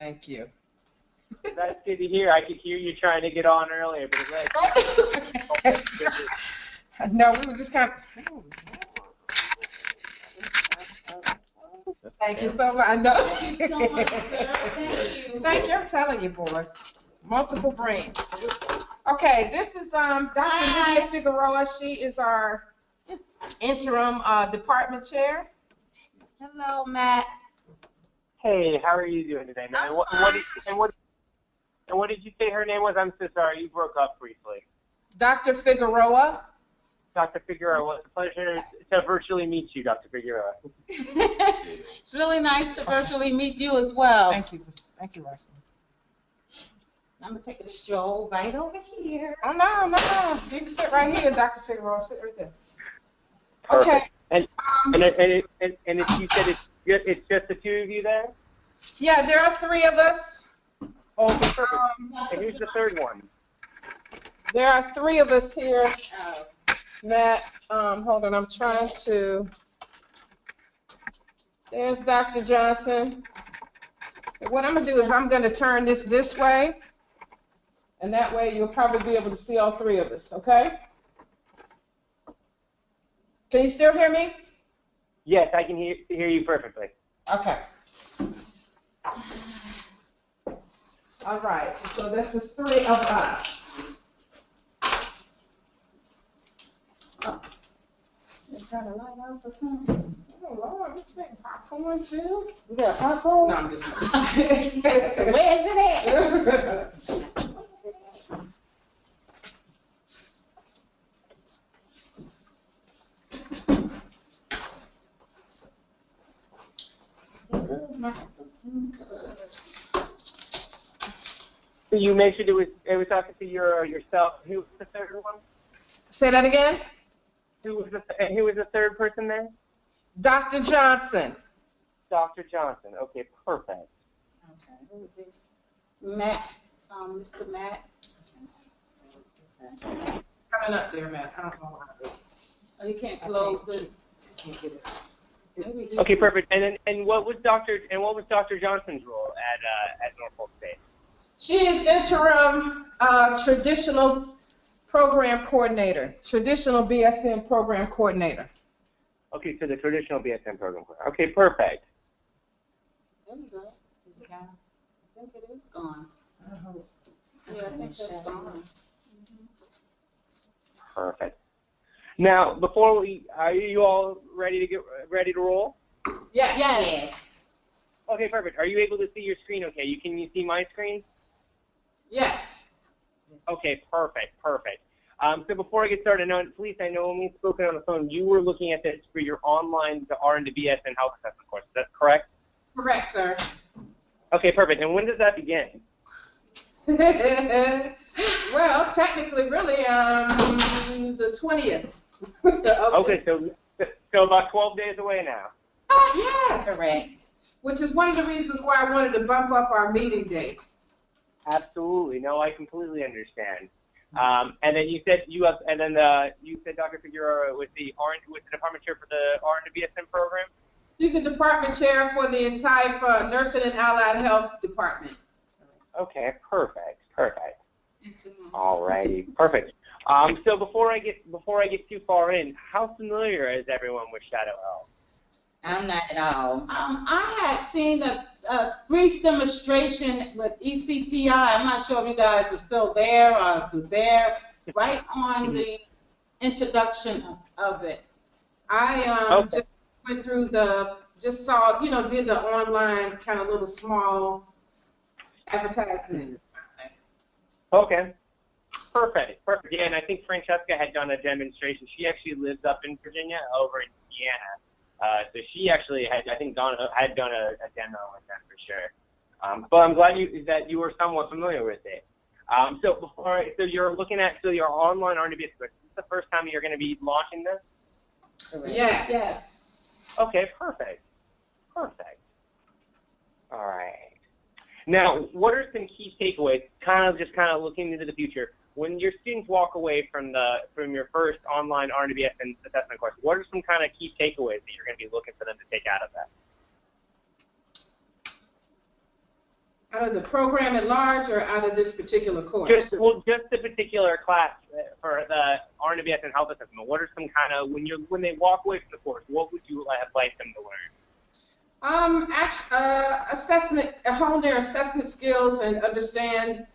Thank you. That's good to hear. I could hear you trying to get on earlier, but it No, we were just kind of. Thank you so much. I know. Thank you so much, sir. Thank you. Thank you. I'm telling you, boy. Multiple brains. Okay, this is Dr. Lydia Figueroa. She is our interim department chair. Hello, Matt. Hey, how are you doing today, man? What did you say her name was? I'm so sorry. You broke up briefly. Dr. Figueroa. Dr. Figueroa, it's a pleasure to virtually meet you, Dr. Figueroa. It's really nice to virtually meet you as well. Thank you, Russell. I'm going to take a stroll right over here. Oh, no. You can sit right here, Dr. Figueroa. Sit right there. Perfect. Okay. And if you said it's just the two of you there? Yeah, there are three of us. Oh, okay, perfect. And who's the third one? There are three of us here. Matt, hold on, I'm trying to. There's Dr. Johnson. What I'm going to do is I'm going to turn this way, and that way you'll probably be able to see all three of us, okay? Can you still hear me? Yes, I can hear you perfectly. Okay. All right, so this is three of us. You turn the light off or something? Oh, Lord, what's that, popcorn too? You got popcorn? No, I'm just kidding. Where is it at? So you mentioned it was talking to yourself. Who was the third one? Say that again? Who was the third person there? Dr. Johnson. Dr. Johnson. Okay, perfect. Okay, who is this? Matt, Mr. Matt. Coming up there, Matt. I don't know why. Oh, you can't close it. I can't get it. Maybe Okay, perfect. And what was Dr. Johnson's role at Norfolk State? She is interim traditional program coordinator, traditional BSN program coordinator. Okay, so the traditional BSN program. Okay, perfect. There you go. Is it gone? I think it is gone. Yeah, I think that's gone. Perfect. Now, are you all ready to roll? Yes. Yes. Okay, perfect. Are you able to see your screen? Okay, can you see my screen? Yes. Okay, perfect. So before I get started, please, I know when we've spoken on the phone, you were looking at this for your online RN to BSN health assessment course. Is that correct? Correct, sir. Okay, perfect. And when does that begin? Well, technically, really, the 20th. Okay, so about 12 days away now. Yes. Correct. Which is one of the reasons why I wanted to bump up our meeting date. Absolutely. No, I completely understand. And then you said you said Dr. Figueroa was the department chair for the RN to BSN program. She's the department chair for the entire nursing and allied health department. Okay, perfect. All righty, perfect. So before I get too far in, how familiar is everyone with Shadow Health? I'm not at all. I had seen a brief demonstration with ECPI. I'm not sure if you guys are still there or if you're there, right on the introduction of it. I just went through just saw, did the online kind of little small advertisement. Okay. Perfect. Yeah, and I think Francesca had done a demonstration. She actually lives up in Virginia, over in Indiana. So she actually had done a demo with them for sure. But I'm glad that you were somewhat familiar with it. So you're looking at your online RNBS course. Is this the first time you're going to be launching this? Yes. Okay, perfect. All right. Now, what are some key takeaways? Kind of looking into the future. When your students walk away from your first online RNBS and assessment course, what are some kind of key takeaways that you're going to be looking for them to take out of that? Out of the program at large, or out of this particular course? Just the particular class for the RN to BSN health assessment. What are some kind of, when they walk away from the course, what would you like them to learn? Assessment, hone their assessment skills and understand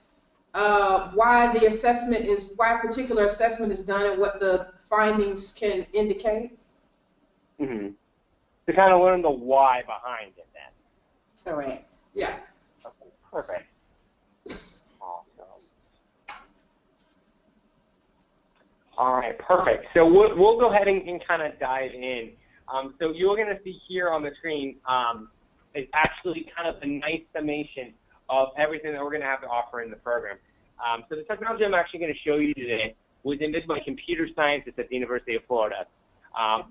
why a particular assessment is done and what the findings can indicate. Mm-hmm. To kind of learn the why behind it, then. Correct. Yeah. Okay, perfect. Awesome. All right, perfect. So we'll go ahead and kind of dive in. So you're going to see here on the screen is actually kind of a nice summation of everything that we're going to have to offer in the program. So the technology I'm actually going to show you today was invented by computer scientists at the University of Florida.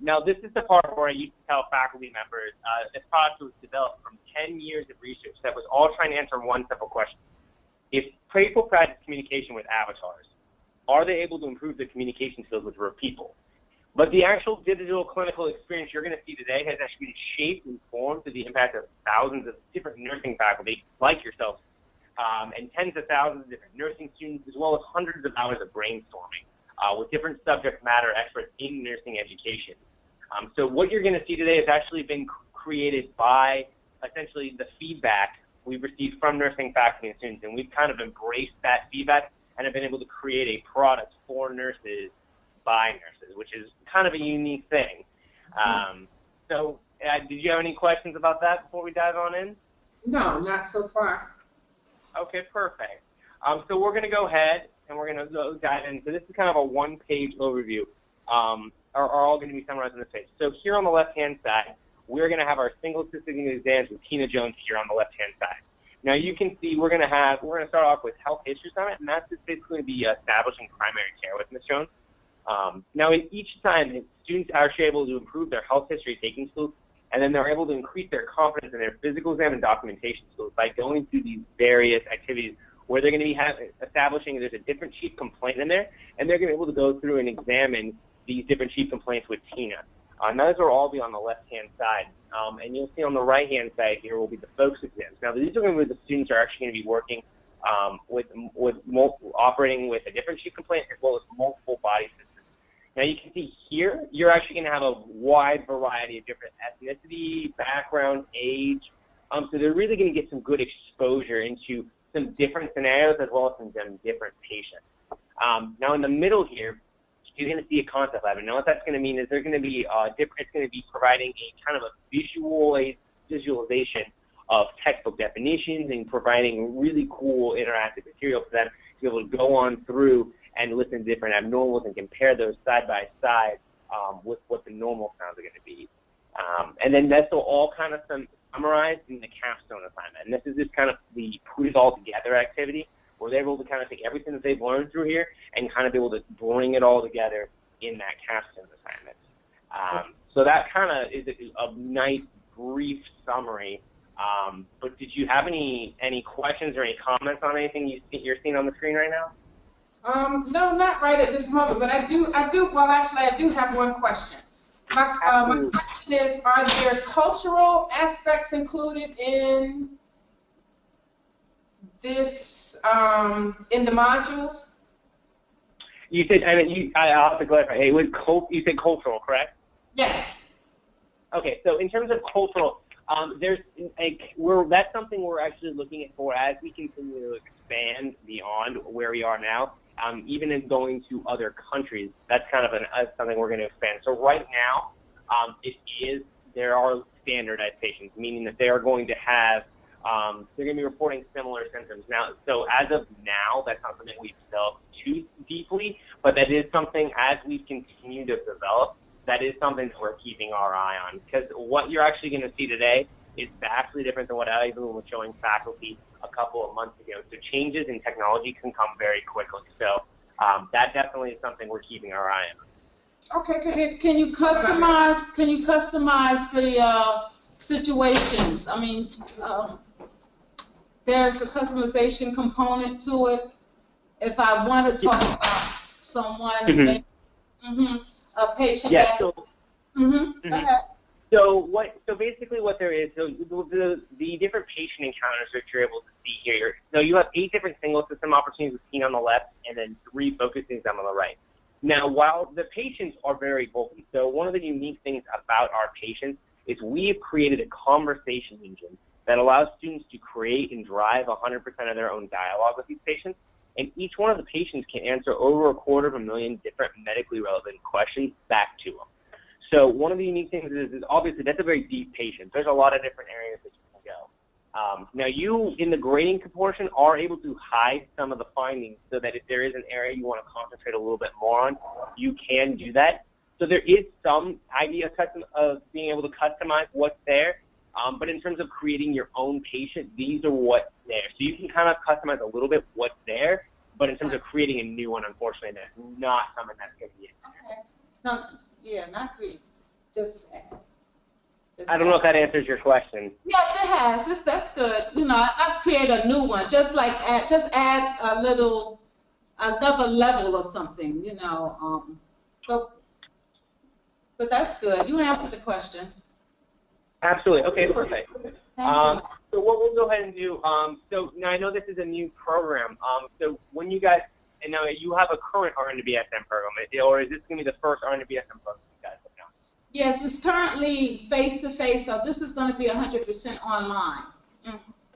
Now, this is the part where I used to tell faculty members this product was developed from 10 years of research that was all trying to answer one simple question. If people practice communication with avatars, are they able to improve their communication skills with real people? But the actual digital clinical experience you're going to see today has actually been shaped and formed through the impact of thousands of different nursing faculty, like yourself, and tens of thousands of different nursing students, as well as hundreds of hours of brainstorming with different subject matter experts in nursing education. So what you're going to see today has actually been created by essentially the feedback we've received from nursing faculty and students, and we've kind of embraced that feedback and have been able to create a product for nurses by nurses, which is kind of a unique thing. So did you have any questions about that before we dive on in? No, not so far. Okay, perfect. So we're going to go ahead and we're going to go dive in. So this is kind of a one-page overview, are all going to be summarized on this page. So here on the left-hand side, we're going to have our single system exams with Tina Jones here on the left-hand side. Now you can see we're going to start off with Health History Summit, and that's just basically the establishing primary care with Ms. Jones. Now in each time, students are actually able to improve their health history taking skills, and then they're able to increase their confidence in their physical exam and documentation skills by going through these various activities where they're going to be establishing there's a different chief complaint in there, and they're going to be able to go through and examine these different chief complaints with Tina. And those will all be on the left-hand side. And you'll see on the right-hand side here will be the focus exams. Now, these are going to be the students are actually going to be working operating with a different chief complaint as well as multiple body systems. Now, you can see here, you're actually going to have a wide variety of different ethnicity, background, age. So they're really going to get some good exposure into some different scenarios as well as some different patients. Now, in the middle here, you're going to see a concept lab. And now what that's going to mean is they're going to be it's going to be providing a kind of a visualization of textbook definitions and providing really cool interactive material for them to be able to go on through and listen to different abnormals and compare those side by side with what the normal sounds are going to be. And then that's all kind of summarized in the capstone assignment. And this is just kind of the put it all together activity, where they're able to kind of take everything that they've learned through here and kind of be able to bring it all together in that capstone assignment. So that kind of is a nice, brief summary. But did you have any questions or any comments on anything you're seeing on the screen right now? No, not right at this moment, but I do have one question. My question is, are there cultural aspects included in this, in the modules? You said, I'll have to clarify, you said cultural, correct? Yes. Okay, so in terms of cultural, that's something we're actually looking at for as we continue to expand beyond where we are now. Even in going to other countries, that's kind of something we're going to expand. So right now, there are standardizations, meaning that they are going to have, they're going to be reporting similar symptoms. Now, so as of now, that's not something we've developed too deeply, but that is something as we continue to develop, that is something that we're keeping our eye on. Because what you're actually going to see today is vastly different than what I even was showing faculty a couple of months ago. So changes in technology can come very quickly. So that definitely is something we're keeping our eye on. Okay. Can you customize the situations? I mean, there's a customization component to it. If I want to talk about someone, a patient. Yeah. Go ahead. So basically what there is, so the different patient encounters that you're able to see here, so you have 8 different single system opportunities with Tina on the left and then 3 focusing them on the right. Now, while the patients are very vocal, so one of the unique things about our patients is we have created a conversation engine that allows students to create and drive 100% of their own dialogue with these patients. And each one of the patients can answer over 250,000 different medically relevant questions back to them. So one of the unique things is obviously that's a very deep patient. There's a lot of different areas that you can go. Now you, in the grading portion, are able to hide some of the findings so that if there is an area you want to concentrate a little bit more on, you can do that. So there is some idea of being able to customize what's there, but in terms of creating your own patient, these are what's there. So you can kind of customize a little bit what's there, but in terms of creating a new one, unfortunately, that's not something that's going to be in there. Okay. No, yeah, not create. Just add. I don't know if that answers your question. Yes, it has. That's good. You know, I've created a new one. Just add a little, another level or something. You know, but that's good. You answered the question. Absolutely. Okay, perfect. Thank you. So what we'll go ahead and do, so now I know this is a new program. So when you guys, and now you have a current RN to BSN program, or is this going to be the first RN to BSN program you guys have done? Yes, it's currently face-to-face, so this is going to be 100% online.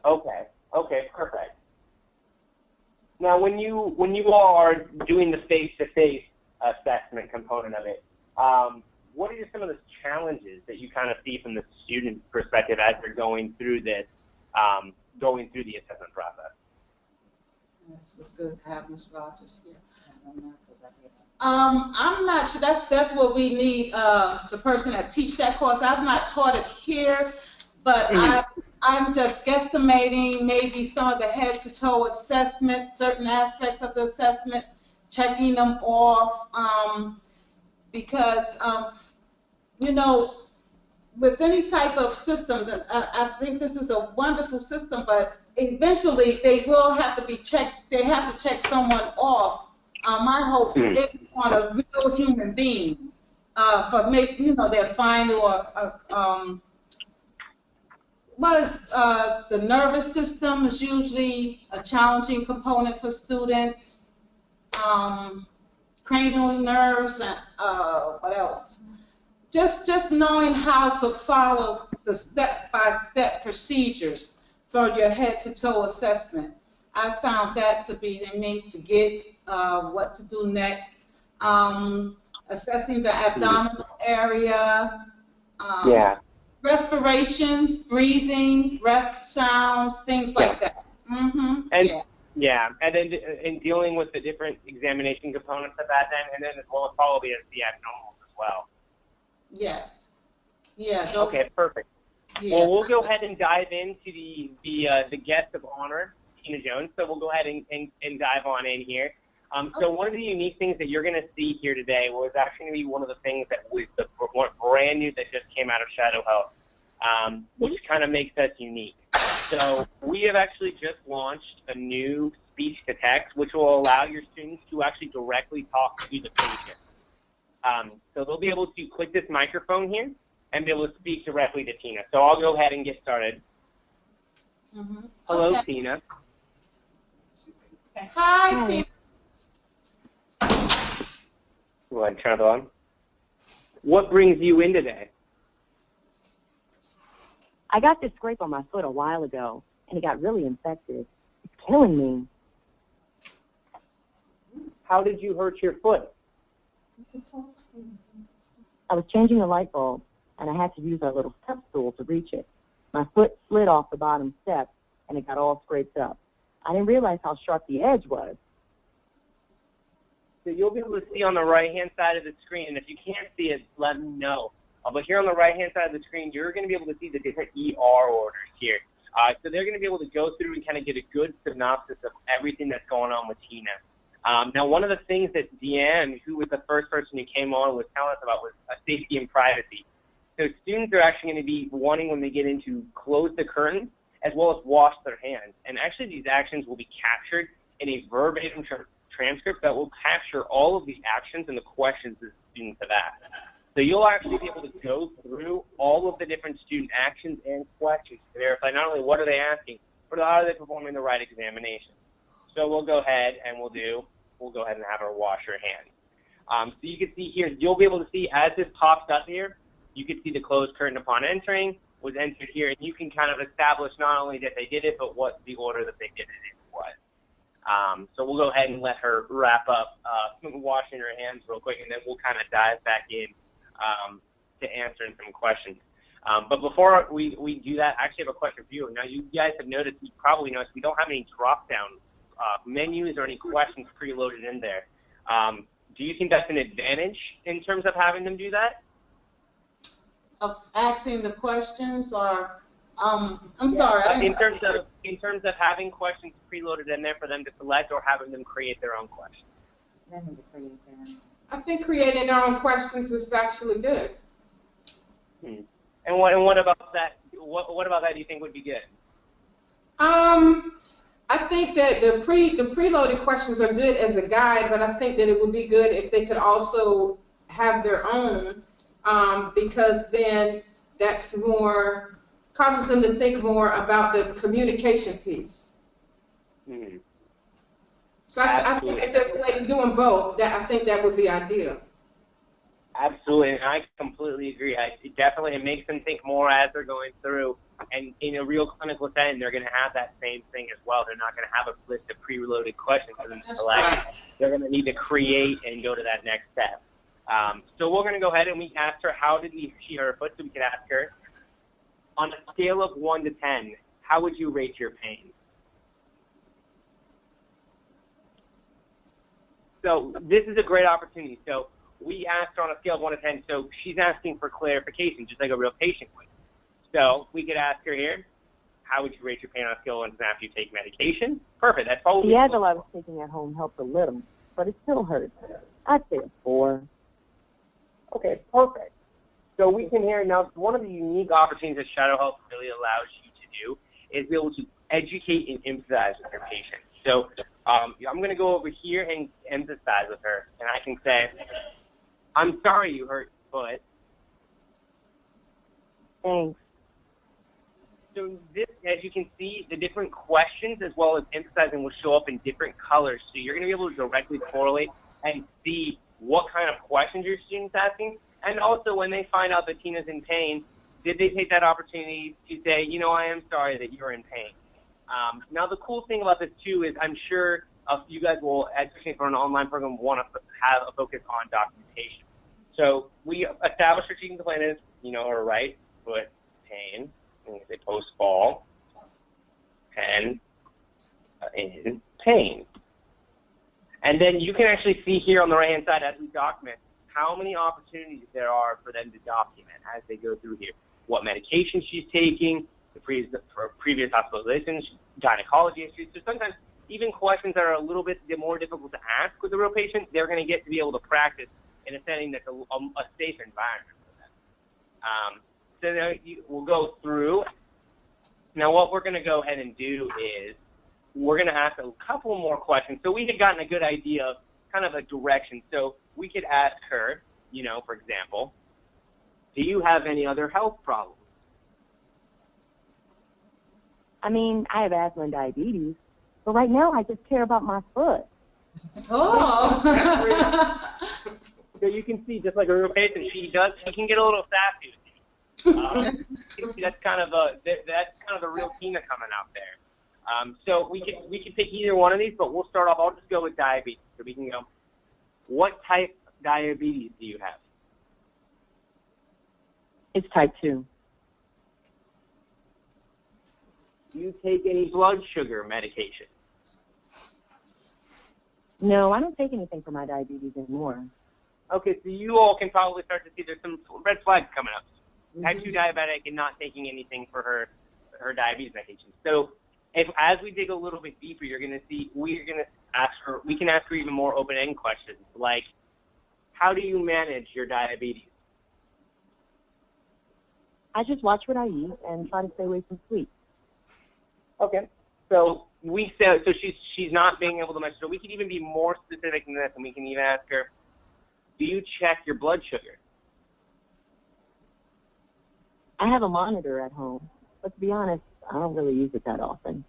Okay. Okay, perfect. Now, when you all are doing the face-to-face assessment component of it, what are some of the challenges that you kind of see from the student perspective as they're going through this, going through the assessment process? Yes, it's good to have Ms. Rogers here. I'm not sure. That's what we need. The person that teach that course. I've not taught it here, but I'm just guesstimating maybe some of the head-to-toe assessments, certain aspects of the assessments, checking them off, because you know, with any type of system, I think this is a wonderful system, but eventually they will have to be checked. They have to check someone off. My hope is on a real human being for maybe, you know, their fine or the nervous system is usually a challenging component for students. Cranial nerves and what else? Just knowing how to follow the step-by-step procedures for your head-to-toe assessment. I found that to be, they may forget what to do next. Assessing the abdominal area. Respirations, breathing, breath sounds, things like that. And and then in dealing with the different examination components of that, and then as well as probably the abnormals as well. Yes. Yeah. Okay, perfect. Yeah. Well, we'll go ahead and dive into the guest of honor, Tina Jones. So we'll go ahead and dive on in here. So one of the unique things that you're going to see here today was actually going to be one of the things that was the brand new that just came out of Shadow Health, which kind of makes us unique. So we have actually just launched a new speech-to-text, which will allow your students to actually directly talk to the patient. So they'll be able to click this microphone here and be able to speak directly to Tina. So I'll go ahead and get started. Hello, Tina. Hi, Tina. Go ahead and turn it on. What brings you in today? I got this scrape on my foot a while ago, and it got really infected. It's killing me. How did you hurt your foot? I was changing the light bulb, and I had to use our little step stool to reach it. My foot slid off the bottom step, and it got all scraped up. I didn't realize how sharp the edge was. So you'll be able to see on the right-hand side of the screen, and if you can't see it, let me know. But here on the right-hand side of the screen, you're going to be able to see the different ER orders here. So they're going to be able to go through and kind of get a good synopsis of everything that's going on with Tina. Now, one of the things that Deanne, who was the first person who came on, was telling us about was safety and privacy. So students are actually going to be wanting, when they get in, to close the curtains as well as wash their hands. And actually, these actions will be captured in a verbatim transcript that will capture all of the actions and the questions that students have asked. So you'll actually be able to go through all of the different student actions and questions to verify not only what are they asking, but how are they performing the right examination. So we'll go ahead and we'll go ahead and have her wash her hands. So you can see here, you'll be able to see as this pops up here, you can see the closed curtain upon entering was entered here, and you can kind of establish not only that they did it, but what the order that they did it in was. So we'll go ahead and let her wrap up washing her hands real quick, and then we'll kind of dive back in to answering some questions. But before we do that, I actually have a question for you. Now, you guys have noticed, you probably noticed, we don't have any drop-down menus or any questions preloaded in there. Do you think that's an advantage in terms of having them do that? Of asking the questions, or I'm sorry. In terms of having questions preloaded in there for them to select, or having them create their own questions. I think creating their own questions is actually good. And what about that? What about that do you think would be good? I think that the preloaded questions are good as a guide, but I think that it would be good if they could also have their own, because then that's more, causes them to think more about the communication piece. Mm-hmm. So I think if there's a way to do them both, I think that would be ideal. Absolutely, and I completely agree. It makes them think more as they're going through. And in a real clinical setting, they're going to have that same thing as well. They're not going to have a list of preloaded questions for them to select. Right. They're going to need to create and go to that next step. So we're going to go ahead and we asked her how did she hurt her foot, so we can ask her, on a scale of 1 to 10, how would you rate your pain? So this is a great opportunity. So we asked her on a scale of 1 to 10, so she's asking for clarification, just like a real patient would. So we could ask her here, how would you rate your pain on a scale of 1 to 10 after you take medication? Perfect. That's totally the Advil I was taking at home helped a little, but it still hurts. I'd say a 4. Okay, perfect. So we can hear now, one of the unique opportunities that Shadow Health really allows you to do is be able to educate and empathize with your patient. So I'm going to go over here and empathize with her, and I can say, I'm sorry you hurt your foot. Thanks. So this, as you can see, the different questions as well as emphasizing will show up in different colors. So you're going to be able to directly correlate and see what kind of questions your student's asking. And also when they find out that Tina's in pain, did they take that opportunity to say, you know, I am sorry that you're in pain. Now the cool thing about this too is I'm sure you guys will, especially for an online program, want to have a focus on documentation. So we established her teaching plan is, you know, her right foot pain. They post-fall and in pain. And then you can actually see here on the right-hand side as we document how many opportunities there are for them to document as they go through here. What medication she's taking, for previous hospitalizations, gynecology issues. So sometimes even questions that are a little bit more difficult to ask with a real patient, they're going to get to be able to practice in a setting that's a safe environment for them. So now we'll go through. Now what we're going to go ahead and do is we're going to ask a couple more questions. So we had gotten a good idea of kind of a direction. So we could ask her, you know, for example, do you have any other health problems? I mean, I have asthma and diabetes, but right now I just care about my foot. Oh. That's real. So you can see, just like a real patient, she can get a little sassy with you. That's kind of the real Tina coming out there. So we can pick either one of these, but we'll start off. I'll just go with diabetes. So we can go, what type of diabetes do you have? It's type 2. Do you take any blood sugar medication? No, I don't take anything for my diabetes anymore. Okay, so you all can probably start to see there's some red flags coming up. Type 2 diabetic and not taking anything for her diabetes medication. So as we dig a little bit deeper, you're going to see we can ask her even more open-ended questions like, how do you manage your diabetes? I just watch what I eat and try to stay away from sweets. Okay. So she's not being able to measure. So we can even be more specific than this, and we can even ask her, do you check your blood sugar? I have a monitor at home, but to be honest, I don't really use it that often.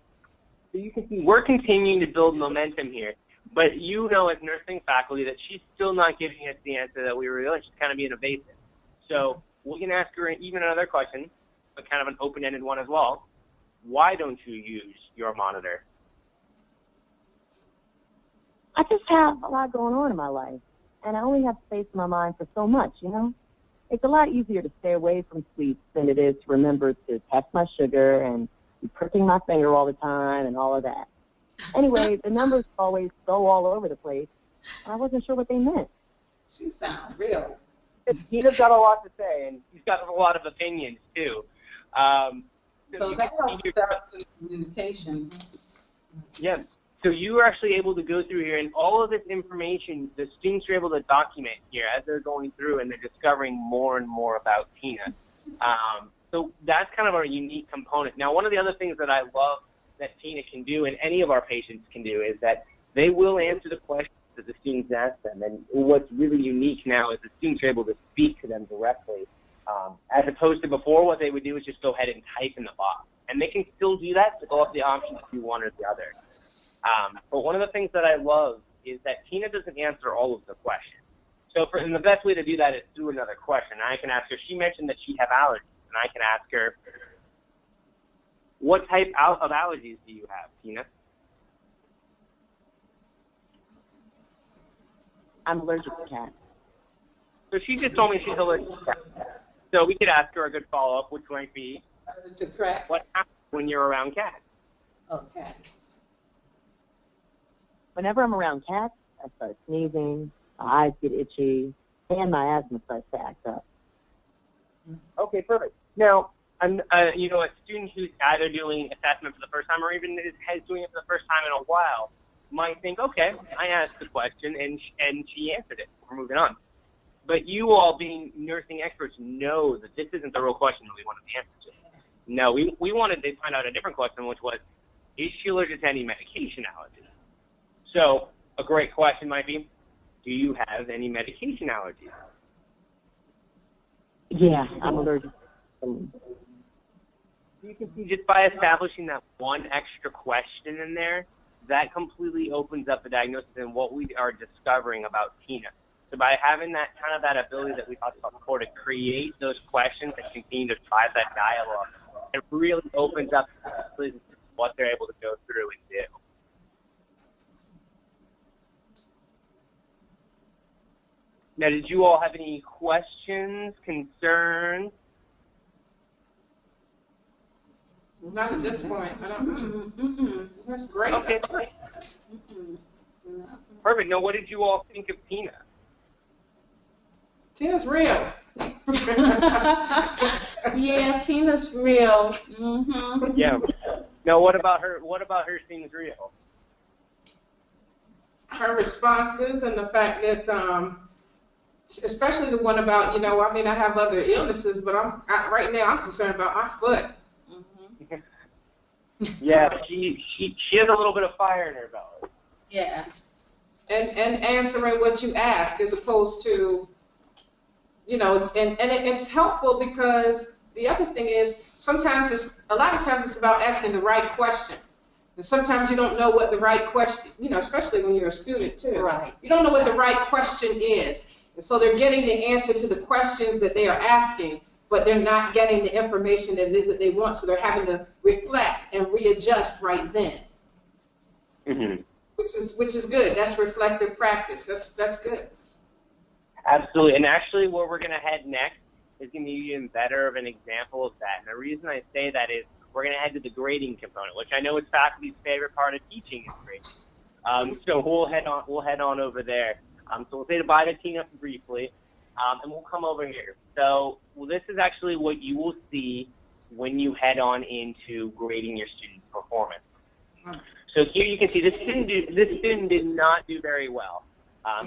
So you can see we're continuing to build momentum here. But you know as nursing faculty that she's still not giving us the answer that we were doing. She's kind of being evasive. So we can ask her even another question, but kind of an open-ended one as well. Why don't you use your monitor? I just have a lot going on in my life, and I only have space in my mind for so much, you know? It's a lot easier to stay away from sweets than it is to remember to test my sugar and be pricking my finger all the time and all of that. Anyway, the numbers always go all over the place, and I wasn't sure what they meant. She sounds real. Tina's got a lot to say, and she's got a lot of opinions, too. So that helps with communication. Yeah. So you were actually able to go through here, and all of this information, the students are able to document here as they're going through, and they're discovering more and more about Tina. So that's kind of our unique component. Now, one of the other things that I love that Tina can do, and any of our patients can do, is that they will answer the questions that the students ask them. And what's really unique now is the students are able to speak to them directly, as opposed to before. What they would do is just go ahead and type in the box. And they can still do that to go up the options to do one or the other. But one of the things that I love is that Tina doesn't answer all of the questions. So and the best way to do that is through another question. I can ask her, she mentioned that she has allergies, and I can ask her, what type of allergies do you have, Tina? I'm allergic to cats. So she just told me she's allergic to cats. So we could ask her a good follow-up, which might be, To crack. what happens when you're around cats? Okay. Whenever I'm around cats, I start sneezing, my eyes get itchy, and my asthma starts to act up. Okay, perfect. Now, a student who's either doing assessment for the first time or even is doing it for the first time in a while might think, okay, I asked the question and she answered it. We're moving on. But you all, being nursing experts, know that this isn't the real question that we wanted the answer to. No, we wanted to find out a different question, which was, is she allergic to any medication allergies? So a great question might be, do you have any medication allergies? Yeah, I'm allergic to them. You can see just by establishing that one extra question in there, that completely opens up the diagnosis and what we are discovering about Tina. So by having that kind of that ability that we talked about before to create those questions and continue to drive that dialogue, it really opens up what they're able to go through and do. Now, did you all have any questions, concerns? Not at this point. I don't. That's great. Okay. Perfect. Now, what did you all think of Tina? Tina's real. Yeah, Tina's real. Mm-hmm. Yeah. Now, what about her? What about her seems real? Her responses and the fact that, especially the one about, I mean, I have other illnesses, but right now I'm concerned about my foot. Yeah, she has a little bit of fire in her belly. Yeah. And answering what you ask as opposed to, and it's helpful because the other thing is a lot of times it's about asking the right question. And sometimes you don't know what the right question, especially when you're a student too. Right. You don't know what the right question is. And so they're getting the answer to the questions that they are asking, but they're not getting the information that it is that they want, so they're having to reflect and readjust right then. Mm-hmm. Which is good. That's reflective practice. That's good. Absolutely. And actually, where we're going to head next is going to be even better of an example of that. And the reason I say that is we're going to head to the grading component, which I know is faculty's favorite part of teaching is grading. So we'll head on over there. So we'll say goodbye to Tina briefly, and we'll come over here. So this is actually what you will see when you head on into grading your student's performance. So here you can see this student did not do very well.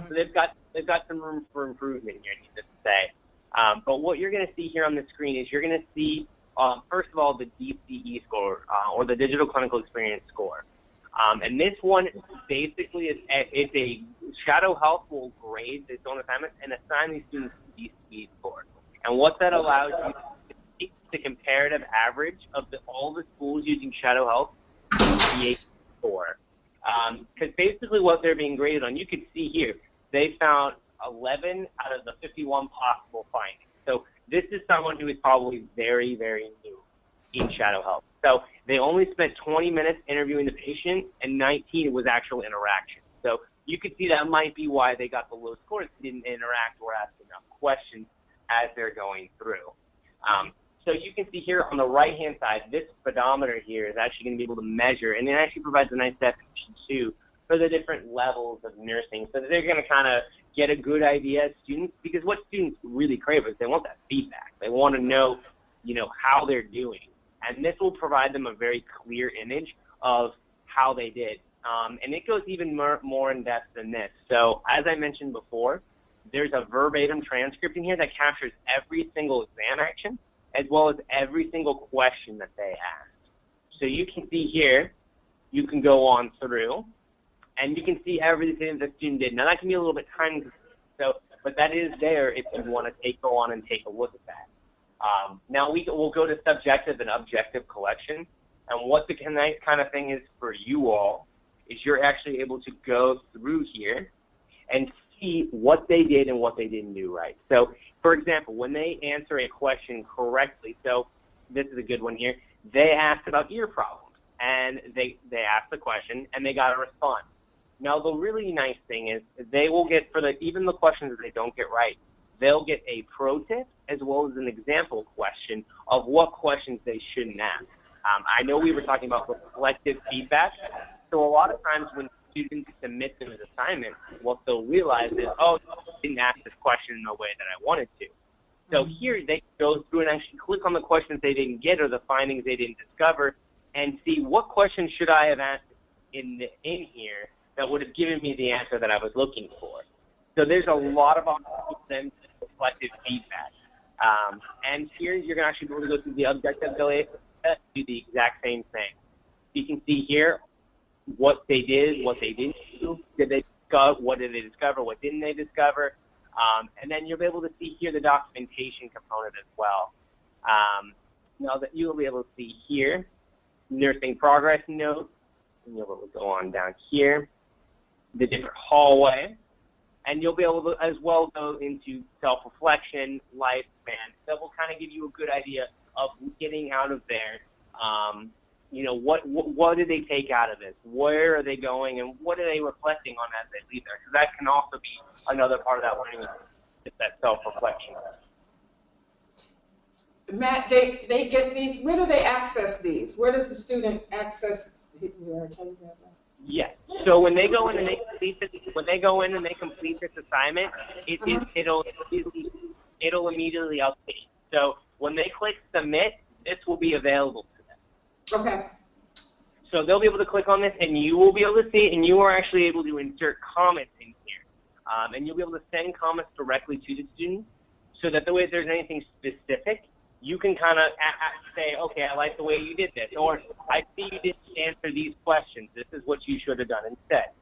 So they've got some room for improvement here, needless to say. But what you're going to see here on the screen is you're going to see, first of all, the DCE score, or the Digital Clinical Experience score. And this one basically is a Shadow Health will grade this own assignment and assign these students to DCE score. And what that allows you to take the comparative average of all the schools using Shadow Health is the 8 score. Because basically what they're being graded on, you can see here, they found 11 out of the 51 possible findings. So this is someone who is probably very, very new in Shadow Health. So they only spent 20 minutes interviewing the patient, and 19 was actual interaction. So you could see that might be why they got the low scores. They didn't interact or ask enough questions as they're going through. So you can see here on the right-hand side, this speedometer here is actually going to be able to measure, and it actually provides a nice definition, too, for the different levels of nursing, so that they're going to kind of get a good idea as students, because what students really crave is they want that feedback. They want to know, how they're doing. And this will provide them a very clear image of how they did. And it goes even more in depth than this. So as I mentioned before, there's a verbatim transcript in here that captures every single exam action as well as every single question that they asked. So you can see here, you can go on through, and you can see everything the student did. Now that can be a little bit time, but that is there if you want to go on and take a look at that. Now we'll go to subjective and objective collection, and what the nice kind of thing is for you all is you're actually able to go through here and see what they did and what they didn't do right. So, for example, when they answer a question correctly, so this is a good one here, they asked about ear problems, and they asked the question, and they got a response. Now, the really nice thing is they will get, even the questions that they don't get right, they'll get a pro tip as well as an example question of what questions they shouldn't ask. I know we were talking about reflective feedback, so a lot of times when students submit them as assignments, what they'll realize is, oh, I didn't ask this question in the way that I wanted to. So here they go through and actually click on the questions they didn't get or the findings they didn't discover and see what questions should I have asked in here that would have given me the answer that I was looking for. So there's a lot of opportunities for reflective feedback. And here you're going to actually be able to go through the objective data set, do the exact same thing. You can see here what they did, what they didn't do, what did they discover, what didn't they discover, and then you'll be able to see here the documentation component as well. Now that you'll be able to see here, nursing progress notes, and you'll be able to go on down here, the different hallway, and you'll be able to as well go into self-reflection, lifespan. That will kind of give you a good idea of getting out of there. What did they take out of this? Where are they going, and what are they reflecting on as they leave there? Because that can also be another part of that learning, is that self-reflection. Matt, they get these. Where do they access these? Where does the student access? Yes. So when they go in and they complete this assignment, it'll immediately update. So when they click submit, this will be available to them. Okay. So they'll be able to click on this, and you will be able to see it, and you are actually able to insert comments in here. And you'll be able to send comments directly to the students, so that the way if there's anything specific, you can kind of say, okay, I like the way you did this, or I see you didn't answer these questions. This is what you should have done instead.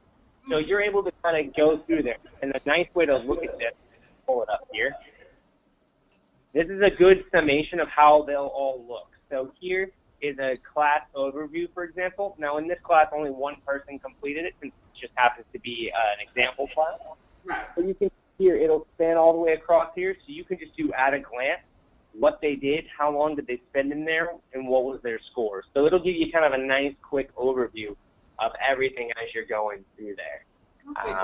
So you're able to kind of go through there. And a nice way to look at this, pull it up here. This is a good summation of how they'll all look. So here is a class overview, for example. Now, in this class, only one person completed it, since it just happens to be an example class. Right. So you can see here, it'll span all the way across here, so you can just do at a glance what they did, how long did they spend in there, and what was their score. So it'll give you kind of a nice, quick overview of everything as you're going through there. Okay.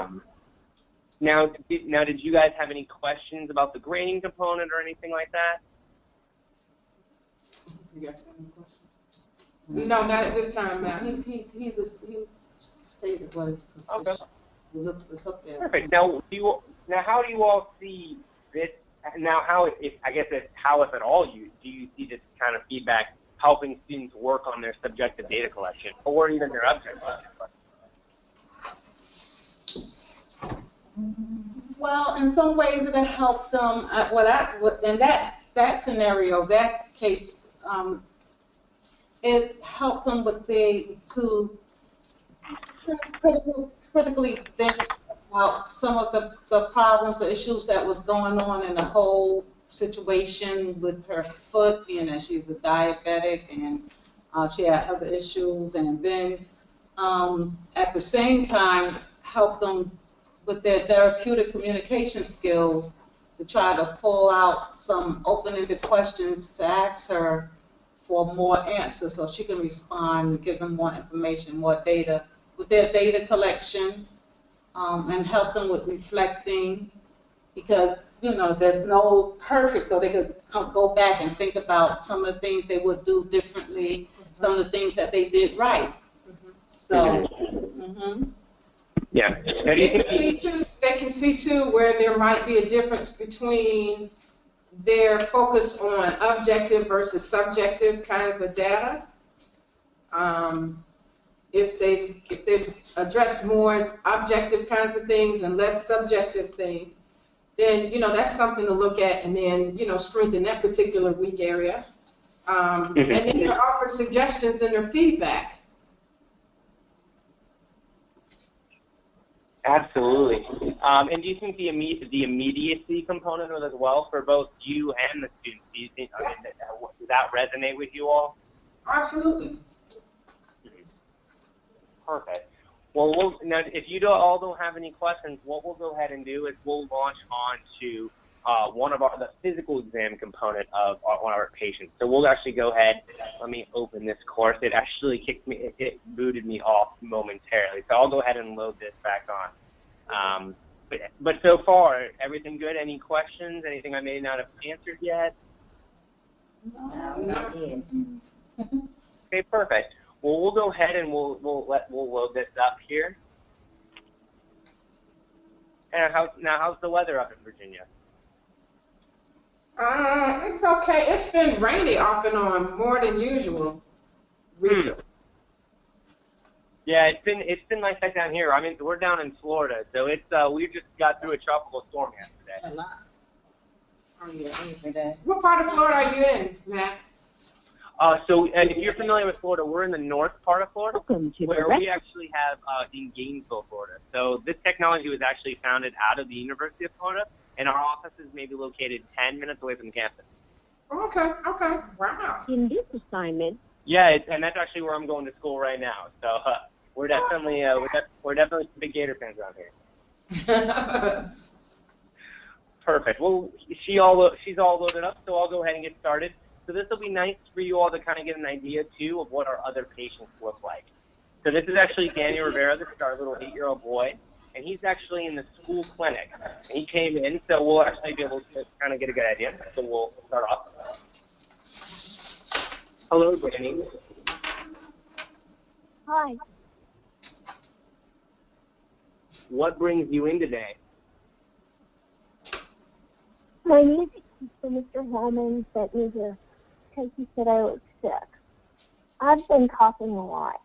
Now, did you guys have any questions about the grading component or anything like that? You guys have any questions? No, not at this time, Matt. He stated what his profession. Okay. He looks this up there. Perfect. Now, how do you all see this? Now, how, if at all, do you see this kind of feedback helping students work on their subjective data collection or even their objective data collection? Well, in some ways it'll help them. In that scenario, that case, it helped them with to critically think about some of the problems, the issues that was going on in the whole situation with her foot, being that she's a diabetic and she had other issues, and then at the same time help them with their therapeutic communication skills to try to pull out some open-ended questions to ask her for more answers so she can respond and give them more information, more data, with their data collection, and help them with reflecting, because, you know, there's no perfect, so they could go back and think about some of the things they would do differently, some of the things that they did right. So, Yeah. They can see too where there might be a difference between their focus on objective versus subjective kinds of data. If they've addressed more objective kinds of things and less subjective things, then, you know, that's something to look at, and then, you know, strengthen that particular weak area. And then they'll offer suggestions in their feedback. Absolutely. And do you think the immediacy component of it as well for both you and the students? Do you think, does that resonate with you all? Absolutely. Perfect. Well, now, if you don't have any questions, what we'll go ahead and do is we'll launch on to the physical exam component of one of our patients. So we'll actually go ahead. Let me open this course. It actually it booted me off momentarily. So I'll go ahead and load this back on. But so far, everything good? Any questions? Anything I may not have answered yet? no, not yet. Okay, perfect. Well, we'll go ahead and we'll load this up here. And how's the weather up in Virginia? It's okay. It's been rainy off and on more than usual recently. Yeah, it's been like that down here. I mean, we're down in Florida, so it's we just got through a tropical storm yesterday. A lot. Oh, yeah, every day. What part of Florida are you in, Matt? So if you're familiar with Florida, we're in the north part of Florida, where we actually have in Gainesville, Florida. So this technology was actually founded out of the University of Florida, and our office is maybe located 10 minutes away from the campus. Okay, wow. In this assignment, Yeah, and that's actually where I'm going to school right now. So we're definitely big Gator fans around here. Perfect. Well, she's all loaded up, so I'll go ahead and get started. So this will be nice for you all to kind of get an idea, too, of what our other patients look like. So this is actually Danny Rivera. This is our little 8-year-old boy, and he's actually in the school clinic. And he came in, so we'll actually be able to kind of get a good idea. So we'll start off. Hello, Danny. hi. What brings you in today? My need for Mr. Holman sent me here because he said I look sick. I've been coughing a lot,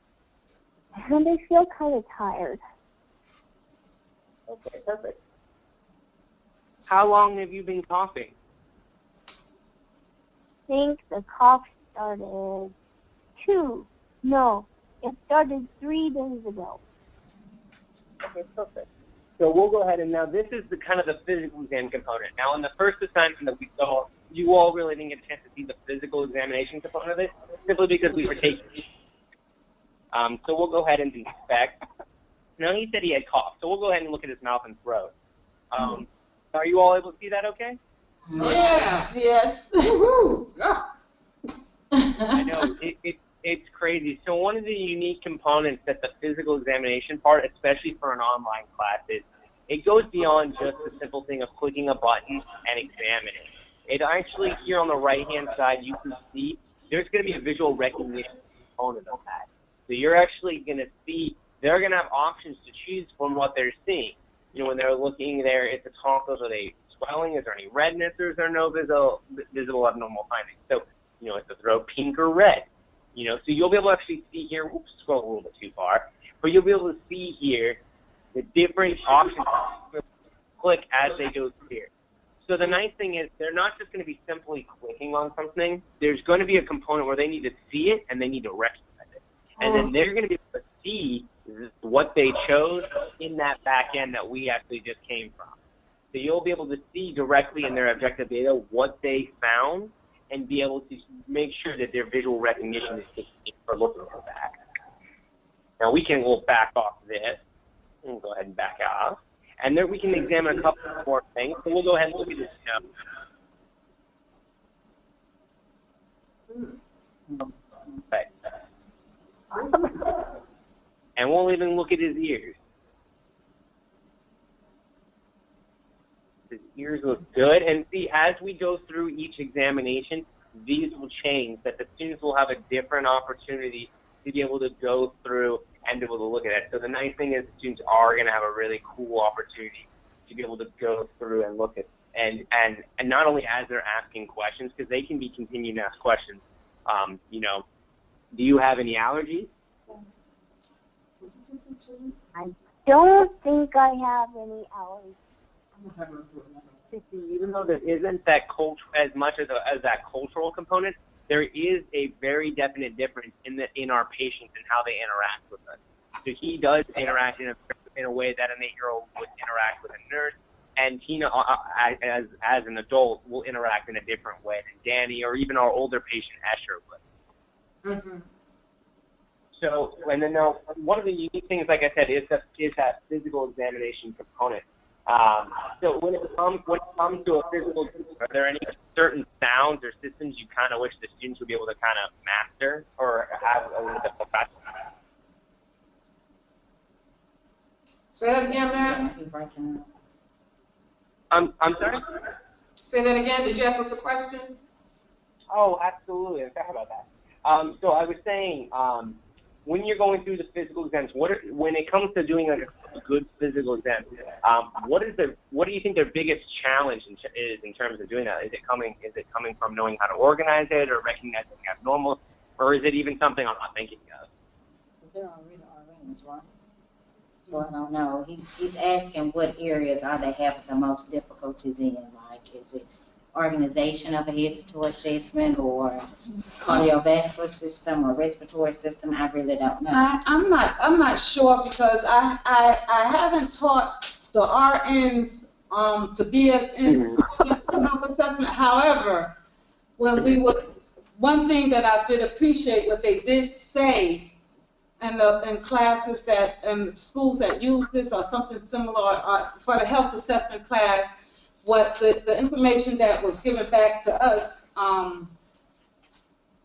and I feel kind of tired. Okay, perfect. How long have you been coughing? I think the cough started it started 3 days ago. Okay, perfect. So we'll go ahead and now this is the kind of the physical exam component. Now in the first assignment that we saw, you all really didn't get a chance to see the physical examination component of it, simply because we were taking it. So we'll go ahead and inspect. Now he said he had cough, so we'll go ahead and look at his mouth and throat. Are you all able to see that okay? Yes. Woo-hoo. I know, it's crazy. So one of the unique components that the physical examination part, especially for an online class, is it goes beyond just the simple thing of clicking a button and examining. It actually, here on the right-hand side, you can see there's going to be a visual recognition component of that. So you're actually going to see, they're going to have options to choose from what they're seeing. You know, when they're looking there at the tonsils, are they swelling? Is there any redness, or is there no visible abnormal findings? So, you know, is the throat pink or red? You know, so you'll be able to actually see here, scroll a little bit too far, but you'll be able to see here the different options click as they go through here. So the nice thing is they're not just going to be simply clicking on something. There's going to be a component where they need to see it and they need to recognize it. And then they're going to be able to see what they chose in that back end that we actually just came from. So you'll be able to see directly in their objective data what they found and be able to make sure that their visual recognition is taken for looking at that. Now we'll back off this, and go ahead and back off. And then we can examine a couple more things. So we'll go ahead and look at this note. Okay. And we'll even look at his ears. His ears look good. And see, as we go through each examination, these will change, that the students will have a different opportunity to be able to go through and be able to look at it. So the nice thing is students are going to have a really cool opportunity to be able to go through and look at, and not only as they're asking questions, because they can be continuing to ask questions. You know, do you have any allergies? I don't think I have any allergies. Even though there isn't that as much as that cultural component, there is a very definite difference in our patients and how they interact with us. So he does interact in a way that an 8-year-old would interact with a nurse, and Tina, as an adult, will interact in a different way than Danny or even our older patient Escher would. Mm-hmm. So, and then now, one of the unique things, like I said, is that physical examination component. So when it comes to a physical, are there any certain sounds or systems you kind of wish the students would be able to kind of master or have a little bit of practice? Say that again, Matt. I'm sorry? Say that again. Did you ask us a question? Oh, absolutely. Sorry about that. So I was saying, when you're going through the physical exams, when it comes to doing like a good physical exam, what do you think their biggest challenge is in terms of doing that? Is it coming from knowing how to organize it or recognizing abnormal, or is it even something I'm not thinking of? They're already RNs, right? So I don't know. He's asking what areas are they having the most difficulties in? Like, is it organization of a head-to-toe assessment or cardiovascular system or respiratory system? I really don't know. I'm not sure because I haven't taught the RNs to BSN health assessment. However, one thing that I did appreciate what they did say in classes in schools that use this or something similar for the health assessment class, what the information that was given back to us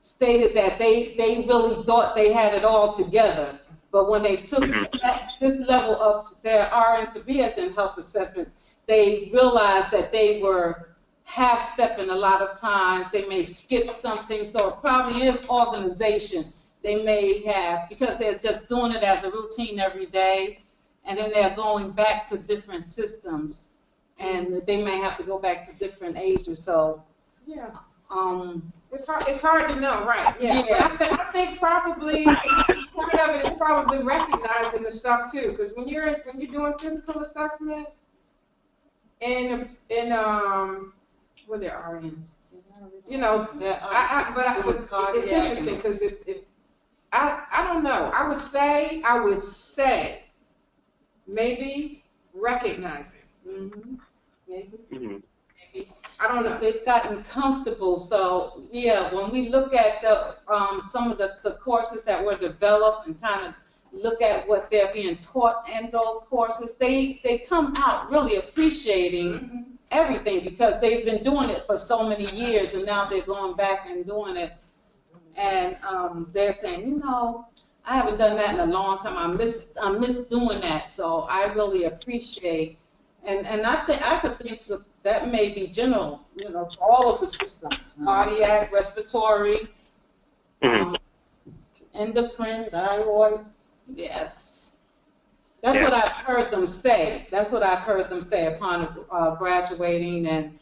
stated that they really thought they had it all together. But when they took this level of their RN to BSN health assessment, they realized that they were half-stepping a lot of times. They may skip something, so it probably is organization. They may have, because they're just doing it as a routine every day, and then they're going back to different systems, and they may have to go back to different ages. So yeah, it's hard to know, right? Yeah, yeah. But I think probably part of it is probably recognizing the stuff too, because when you're doing physical assessment in what there are RNs, you know, it's interesting because if I don't know, I would say maybe recognizing. Mm-hmm. Maybe. Mm-hmm. Maybe. I don't know. They've gotten comfortable. So yeah, when we look at the some of the courses that were developed and kind of look at what they're being taught in those courses, they come out really appreciating everything because they've been doing it for so many years, and now they're going back and doing it. And they're saying, you know, I haven't done that in a long time. I miss doing that. So I really appreciate, and I could think that may be general, you know, to all of the systems, cardiac, respiratory, endocrine, thyroid. Yes, that's what I've heard them say. That's what I've heard them say upon graduating and.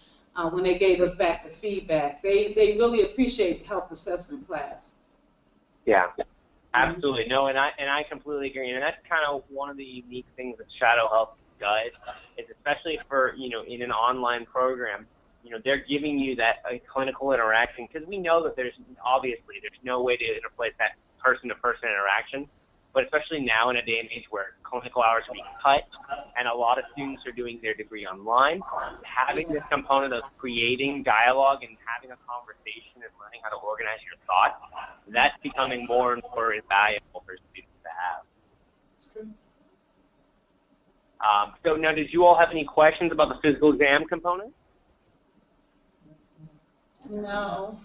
When they gave us back the feedback, they really appreciate the health assessment class. Yeah, absolutely. No, and I completely agree. And that's kind of one of the unique things that Shadow Health does, is especially for, you know, in an online program, you know, they're giving you that clinical interaction because we know that there's no way to replace that person-to-person interaction. but especially now in a day and age where clinical hours are being cut and a lot of students are doing their degree online, having this component of creating dialogue and having a conversation and learning how to organize your thoughts, that's becoming more and more invaluable for students to have. That's good. So now, did you all have any questions about the physical exam component? No.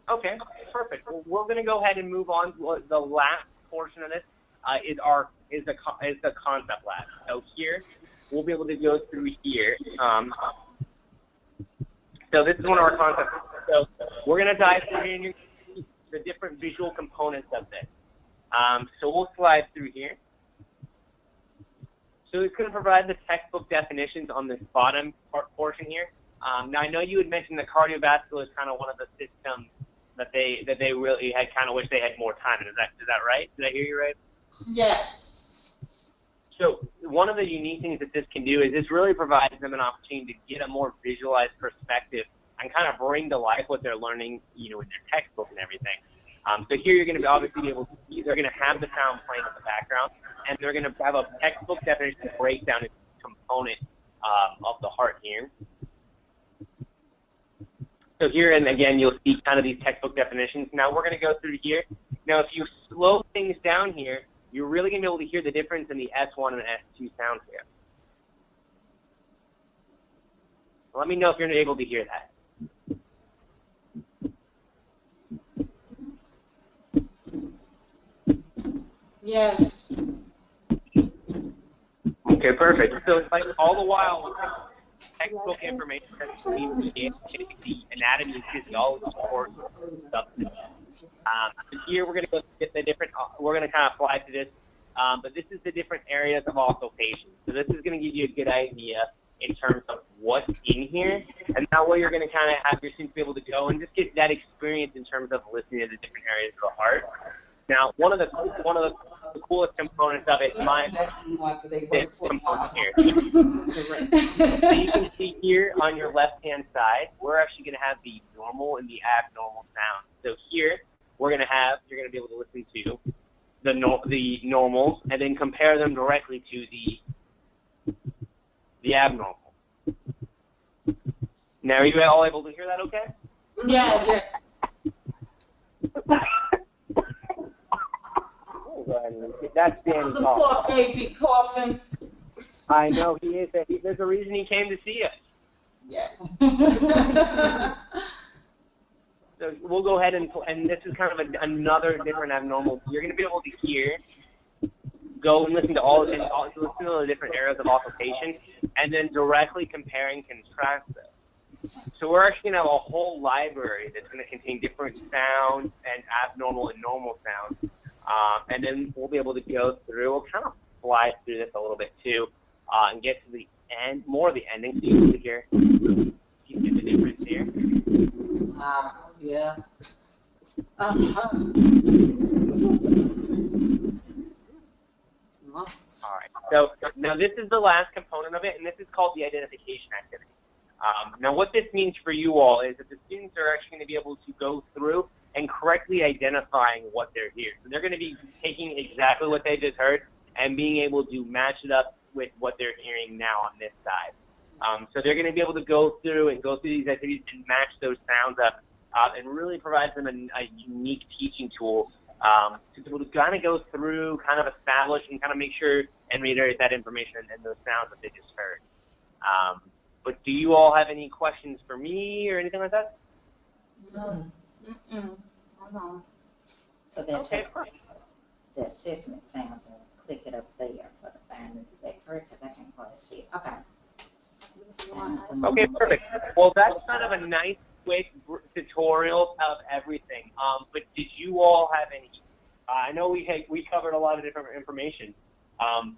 Okay, perfect. Well, we're going to go ahead and move on. The last portion of this is the concept lab. So here, we'll be able to go through here. So this is one of our concepts. So we're going to dive through the different visual components of this. So we'll slide through here. So it's going to provide the textbook definitions on this bottom portion here. Now I know you had mentioned that cardiovascular is kind of one of the systems that they really had kind of wish they had more time in. Is that right? Did I hear you right? Yes. So one of the unique things that this can do is this really provides them an opportunity to get a more visualized perspective and kind of bring to life what they're learning, in their textbook and everything. So here you're going to be obviously able to see, they're going to have the sound playing in the background, and they're going to have a textbook definition breakdown into component of the heart here. So here, and again, you'll see kind of these textbook definitions. Now we're going to go through here. Now if you slow things down here, you're really going to be able to hear the difference in the S1 and S2 sounds here. Let me know if you're able to hear that. Yes. Okay, perfect. So it's like all the while, textbook information that's being the anatomy and physiology course stuff. Here we're going to go get the different. We're going to kind of fly to this, but this is the different areas of occultation. So this is going to give you a good idea in terms of what's in here, and that way you're going to kind of have your students be able to go and just get that experience in terms of listening to the different areas of the heart. Now, one of the coolest components of it, this component here. So you can see here on your left-hand side, we're actually going to have the normal and the abnormal sound. So here, you're going to be able to listen to the normals and then compare them directly to the abnormal. Now, are you all able to hear that okay? Yes. Go ahead and that's Danny. The poor baby coughing. I know he is. There's a reason he came to see us. Yes. So we'll go ahead and this is kind of another different abnormal. You're going to be able to hear, go and listen to listen to the different areas of occultation, and then directly compare and contrast them. So we're actually going to have a whole library that's going to contain different sounds and abnormal and normal sounds. And then we'll be able to go through, we'll kind of fly through this a little bit too, and get to the end, more of the ending, so you can hear, you get the difference here. Yeah. All right, so now this is the last component of it, and this is called the identification activity. Now what this means for you all is that the students are actually going to be able to go through and correctly identifying what they're hearing. So they're going to be taking exactly what they just heard and being able to match it up with what they're hearing now on this side. So they're going to be able to go through these activities and match those sounds up and really provides them a unique teaching tool to be able to kind of go through, kind of establish and kind of make sure and reiterate that information and those sounds that they just heard. But do you all have any questions for me or anything like that? No. Hold on. So they'll take the assessment sounds and click it up there for the findings. Is that correct? Because I can't quite see it. Okay. Okay, perfect. Well, that's kind of a nice, quick tutorial of everything. But did you all have any? I know we covered a lot of different information.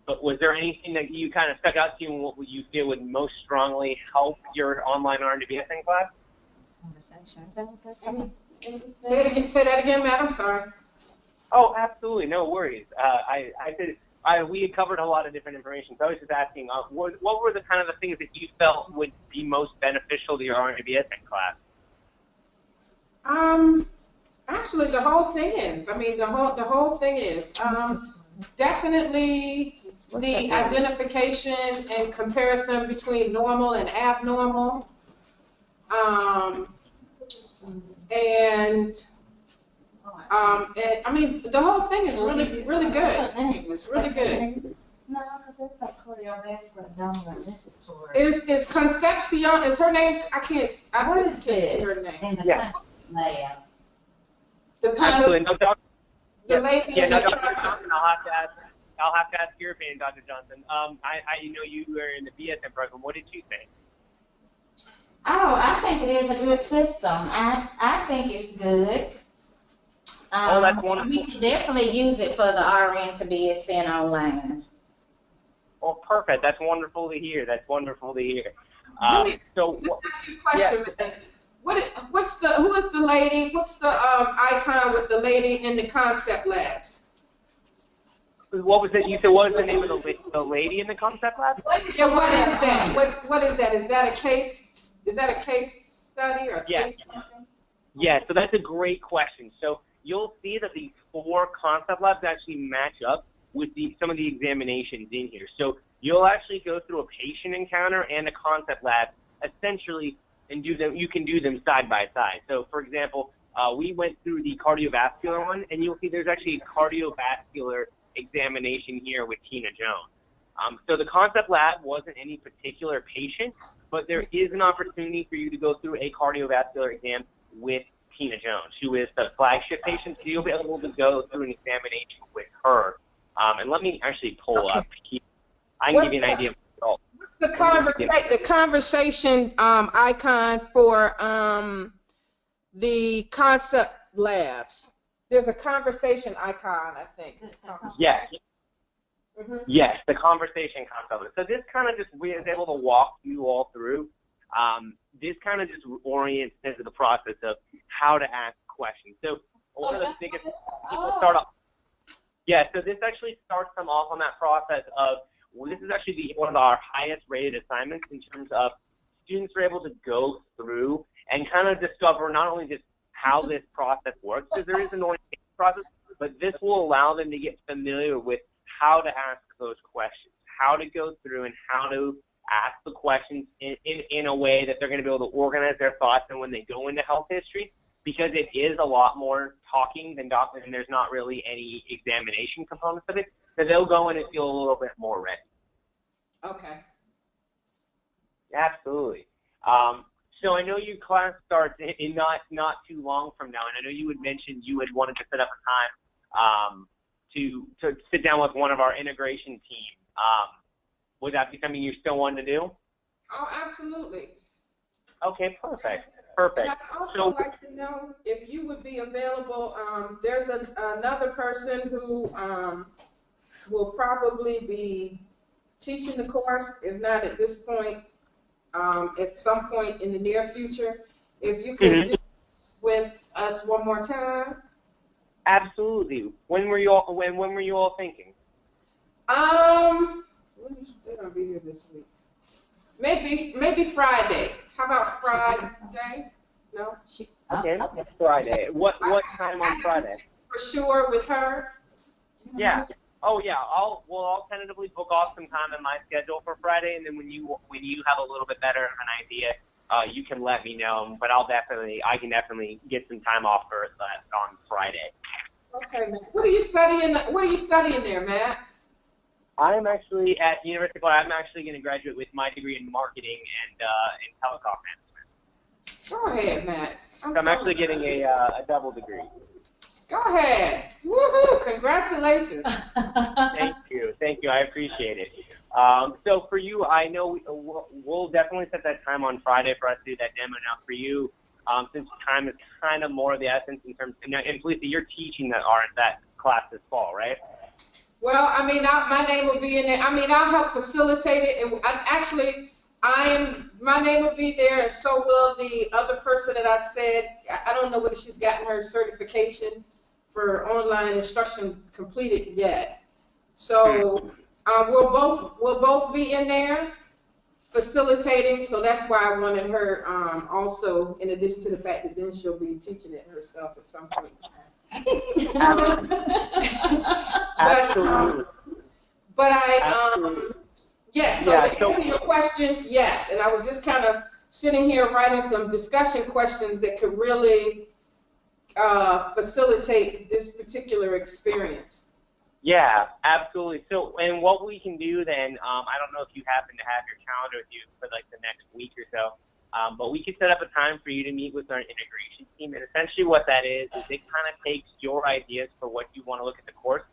But was there anything that you kind of stuck out to you and what you feel would most strongly help your online BSN class? Conversation. Is that what that's saying? Say that again, Matt. I'm sorry. Oh, absolutely, no worries. I said we had covered a lot of different information, so I was just asking, what were the kind of the things that you felt would be most beneficial to your BSN class? Actually, the whole thing is. I mean, the whole thing is. Definitely the identification and comparison between normal and abnormal. And I mean, the whole thing is really, really good. It's really good. No, that's like cardiovascular dominant. This is for. Is Concepcion? Is her name? I can't see her name. In the Yeah. labs. Absolutely. No, The lady. Yeah, in no, the- Dr. Johnson, I'll have to ask your opinion, Dr. Johnson. I know you were in the BSN program. What did you think? Oh, I think it is a good system. I think it's good. That's wonderful. We can definitely use it for the RN to BSN online. Well, perfect. That's wonderful to hear. Let me ask you a question. Yeah. Who is the lady? What's the icon with the lady in the concept labs? What was it? You said what was the name of the lady in the concept lab? Yeah, what is that? What is that? Is that a case? Is that a case study or a Yes. case something? Yeah, so that's a great question. So you'll see that these 4 concept labs actually match up with some of the examinations in here. So you'll actually go through a patient encounter and a concept lab essentially and do them. You can do them side by side. So for example, we went through the cardiovascular one, and you'll see there's actually a cardiovascular examination here with Tina Jones. So the concept lab wasn't any particular patient, but there is an opportunity for you to go through a cardiovascular exam with Tina Jones, who is the flagship patient. So you'll be able to go through an examination with her. And let me actually pull up. I can give you an idea of the result. What's the conversation icon for the concept labs? There's a conversation icon, I think. Yes. Mm-hmm. Yes, the conversation concept. So this kind of just was able to walk you all through. This kind of just orients into the process of how to ask questions. So one of the biggest people start off. Yeah, so this actually starts them off on that process of, well, this is actually one of our highest rated assignments in terms of students are able to go through and kind of discover not only just how this process works, because there is an orientation process, but this will allow them to get familiar with how to ask those questions, how to go through and how to ask the questions in a way that they're going to be able to organize their thoughts and when they go into health history, because it is a lot more talking than and there's not really any examination components of it, so they'll go in and feel a little bit more ready. Okay. Absolutely. So I know your class starts in not too long from now, and I know you had mentioned you had wanted to set up a time to sit down with one of our integration team. Would that be something you still want to do? Oh, absolutely. Okay, perfect. Perfect. And I'd also like to know if you would be available. There's another person who will probably be teaching the course, if not at this point, at some point in the near future. If you could do this with us one more time. Absolutely. When were you all thinking? They're gonna be here this week. Maybe Friday. How about Friday? No. Okay, Friday. What time on Friday? For sure with her. Yeah. Oh yeah. I'll tentatively book off some time in my schedule for Friday, and then when you have a little bit better of an idea, you can let me know. But I can definitely get some time off for that on Friday. Okay, Matt. What are you studying there, Matt? I'm actually at University of Florida. I'm actually going to graduate with my degree in marketing and in telecom management. Go ahead, Matt. I'm actually getting a double degree. Go ahead. Woohoo! Congratulations. Thank you. I appreciate it. So for you, I know we'll definitely set that time on Friday for us to do that demo. Now for you, since time is kind of more of the essence in terms, and Felicia, you're teaching that class this fall, right? Well, I mean, my name will be in there. I mean, I'll help facilitate it. My name will be there, and so will the other person that I said. I don't know whether she's gotten her certification for online instruction completed yet. So we'll both be in there. facilitating, so that's why I wanted her also, in addition to the fact that then she'll be teaching it herself at some point. Absolutely. But Absolutely. yes, so Yeah, to answer your question, yes, and I was just kind of sitting here writing some discussion questions that could really facilitate this particular experience. Yeah, absolutely. So, and what we can do then, I don't know if you happen to have your calendar with you for like the next week or so, but we could set up a time for you to meet with our integration team. And essentially what that is it kind of takes your ideas for what you want to look at the course,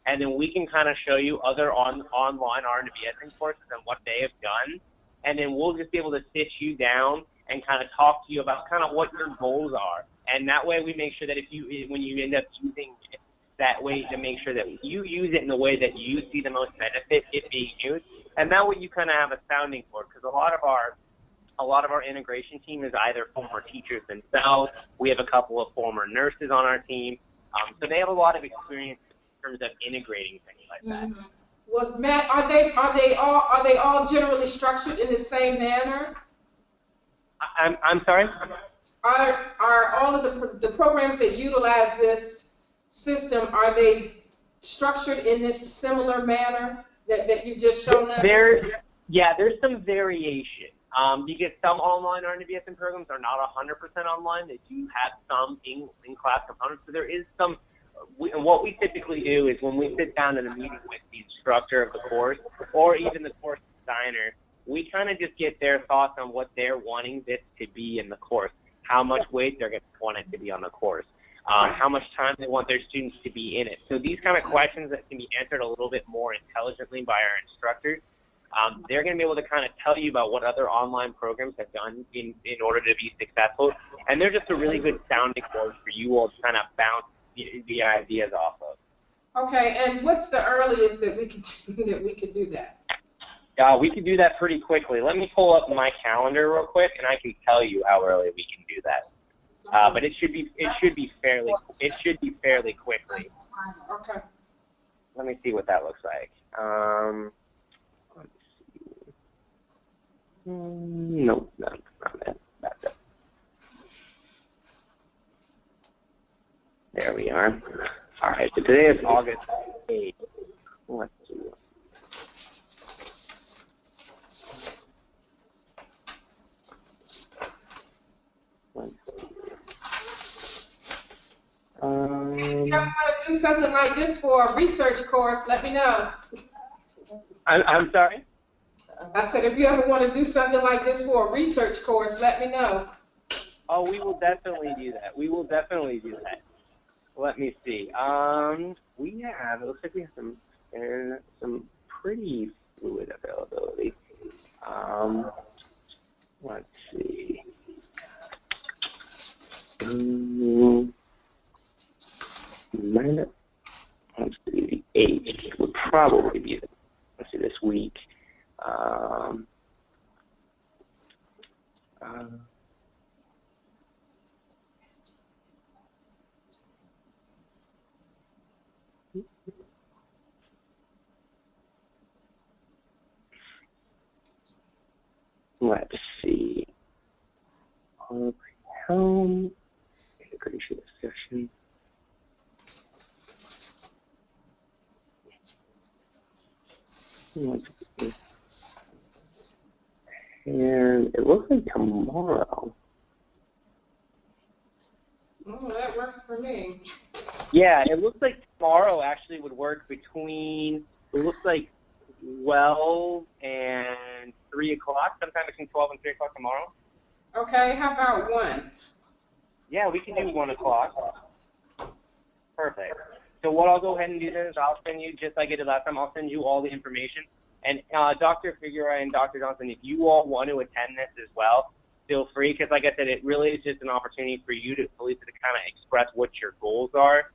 and then we can kind of show you other online RN to BSN courses and what they have done. And then we'll just be able to sit you down and kind of talk to you about kind of what your goals are. And that way we make sure that when you end up using it, that way to make sure that you use it in the way that you see the most benefit it being used. And that way you kind of have a sounding board, because a lot of our integration team is either former teachers themselves. We have a couple of former nurses on our team. So they have a lot of experience in terms of integrating things like that. Mm-hmm. Well, Matt, are they all generally structured in the same manner? I'm sorry? Are all of the programs that utilize this system, are they structured in this similar manner that you've just shown us? There's some variation. Because some online RNBSN programs are not 100% online. They do have some in-class components. So there is some. And what we typically do is when we sit down in a meeting with the instructor of the course or even the course designer, we kind of just get their thoughts on what they're wanting this to be in the course, how much weight they're going to want it to be on the course, how much time they want their students to be in it. So these kind of questions that can be answered a little bit more intelligently by our instructors, they're going to be able to kind of tell you about what other online programs have done in order to be successful. And they're just a really good sounding board for you all to kind of bounce the ideas off of. Okay, and what's the earliest that we could do that? We can do that pretty quickly. Let me pull up my calendar real quick, and I can tell you how early we can do that. But it should be fairly quickly. Okay. Let me see what that looks like. Let's see. Nope, not that. That's it. There we are. All right, so today is August 8th. Let's see. If you want to do something like this for a research course, let me know. I'm sorry? I said, if you ever want to do something like this for a research course, let me know. Oh, we will definitely do that. We will definitely do that. Let me see. It looks like we have some pretty fluid availability. Let's see. Let's see, the 8th would probably be this week. Let's see. Home integration session. Let's see. And it looks like tomorrow. Oh, that works for me. Yeah, it looks like tomorrow actually would work between, it looks like 12 and 3 o'clock, sometime between 12 and 3 o'clock tomorrow. Okay, how about 1? Yeah, we can do 1 o'clock. Perfect. So what I'll go ahead and do then is I'll send you, just like I did last time, I'll send you all the information. And Dr. Figueroa and Dr. Johnson, if you all want to attend this as well, feel free, because like I said, it really is just an opportunity for you to kind of express what your goals are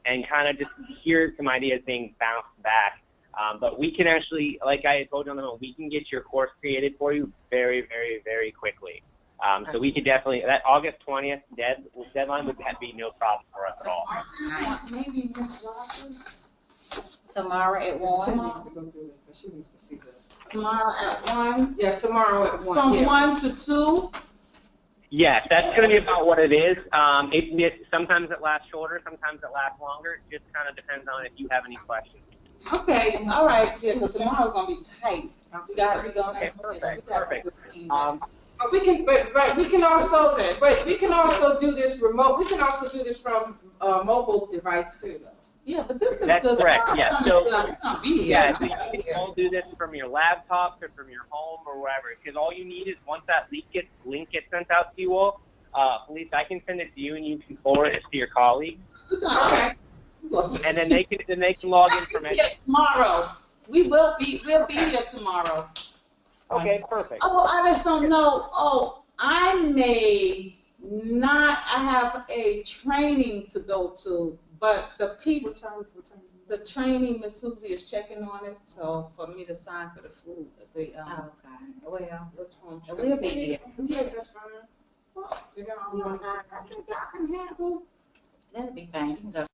and kind of just hear some ideas being bounced back. But we can actually, like I told you, we can get your course created for you very, very, very quickly. So we could definitely, that August 20th deadline would be no problem for us at all. Maybe Miss Rogers? Tomorrow at 1. She needs to go through it, but she needs to see Tomorrow at 1? Yeah, tomorrow at 1. From Yeah. 1 to 2? Yes, that's going to be about what it is. Sometimes it lasts shorter, sometimes it lasts longer. It just kind of depends on if you have any questions. Okay, all right, yeah, because tomorrow's gonna be tight. We got. Okay, perfect. But we can, but we can also, do this remote. We can also do this from a mobile device too, though. Yeah, but this is That's good. correct, yeah. So, be here. yeah, so you can all do this from your laptops or from your home or wherever. Because all you need is once that link gets sent out to you all, Felice, I can send it to you and you can forward it to your colleagues. Okay. And then they can log in from it. Tomorrow. We'll be here tomorrow. Okay, perfect. Oh, I just don't know. Oh, I may not. I have a training to go to, but the people, the training, Miss Susie is checking on it. So for me to sign for the food, Okay. Well, which one? we'll be here. Yeah, that's fine. I think y'all can handle. That'll be fine. You can go